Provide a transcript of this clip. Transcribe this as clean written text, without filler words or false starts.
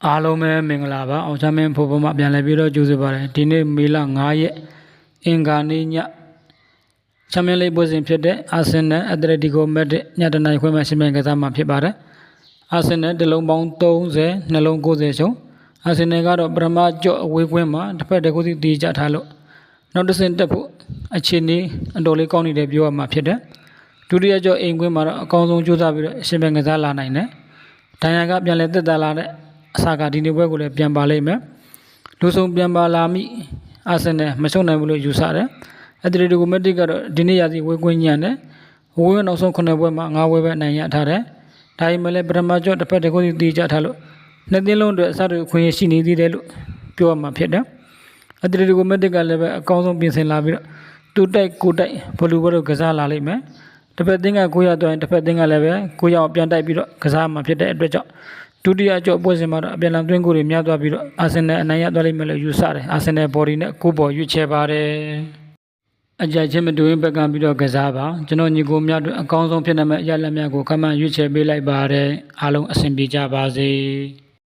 အားလုံးပဲမင်္ဂလာပါအောင်ချမ်းမင်းဖို့ပေါ်မှာပြန်လည်ပြီးတော့ကြိုးစားပါတယ်ဒီနေ့မေလ9ရက်အင်္ဂါနေ့ညချမ်းမင်းလေးပွဲစဉ်ဖြစ်တဲ့အာဆင်နယ်အက်တလက်တီကိုမက်ဒရစ်ညတနိုင်ခွဲမှာရှင်မြန်ကစားမှာဖြစ်ပါတယ်အာဆင်နယ်တလုံးပေါင်း30နှလုံး90ရှုံးအာဆင်နယ်ကတော့ပထမကြော့အဝေးကွင်းမှာတစ်ဖက်တစ်ခုစီတည်ကြထားလို့နောက်တစ်ဆင့်တက်ဖို့အခြေအနေအတော်လေးကောင်းနေတယ်ပြောရမှာဖြစ်တယ်ဒုတိယကြော့အိမ်ကွင်းမှာတော့အကောင်းဆုံးကြိုးစားပြီးတော့ရှင်မြန်ကစားလာနိုင်တယ်ဒိုင်ယာကပြန်လည်တက်တာလာတဲ့အစာကဒီနေ့ပွဲကိုလည်းပြန်ပါလိမ့်မယ်လူဆုံးပြန်ပါလာမိအာဆင်နယ်မရှုံးနိုင်ဘူးလို့ယူဆတယ်အက်တလက်တီကိုမက်ဒရစ်ကတော့ဒီနေ့ရာသီဝေးကွင်းညံ့တယ်ဝေးနောက်ဆုံး9ပွဲမှာ9ပွဲပဲအနိုင်ရထားတယ်ဒါပေမဲ့လည်းပထမကြော့တစ်ဖက်တစ်ခုစီတည်ကြထားလို့နှစ်သင်းလုံးအတွက်အစားတွေခွင့်ရရှိနေသေးတယ်လို့ပြောရမှာဖြစ်တယ်အက်တလက်တီကိုမက်ဒရစ်ကလည်းပဲအကောင်းဆုံးပြင်ဆင်လာပြီးတော့သူတိုက်ကိုတိုက်ဘလူးဘလို့ကစားလာလိမ့်မယ်တစ်ဖက်သင်းက9ရတော့ရင်တစ်ဖက်သင်းကလည်းပဲ9ရအောင်ပြန်တိုက်ပြီးတော့ကစားမှာဖြစ်တဲ့အတွက်ကြောင့်ဒုတိယကြော့ပွဲစဉ်မှာတော့အပြန်အလှန်သွင်းကိုတွေများသွားပြီးတော့အာဆင်နယ်အနိုင်ရသွားလိမ့်မယ်လို့ယူဆတယ်အာဆင်နယ်ဘော်ဒီနဲ့ကိုပေါ်ရွေးချယ်ပါတယ်အကြိုက်ချင်းမတူရင်ဘက်ကပြီးတော့ကစားပါကျွန်တော်ညီကိုများတို့အကောင်းဆုံးဖြစ်နေမဲ့အရာလက်များကိုခမန်းရွေးချယ်ပေးလိုက်ပါတယ်အားလုံးအဆင်ပြေကြပါစေ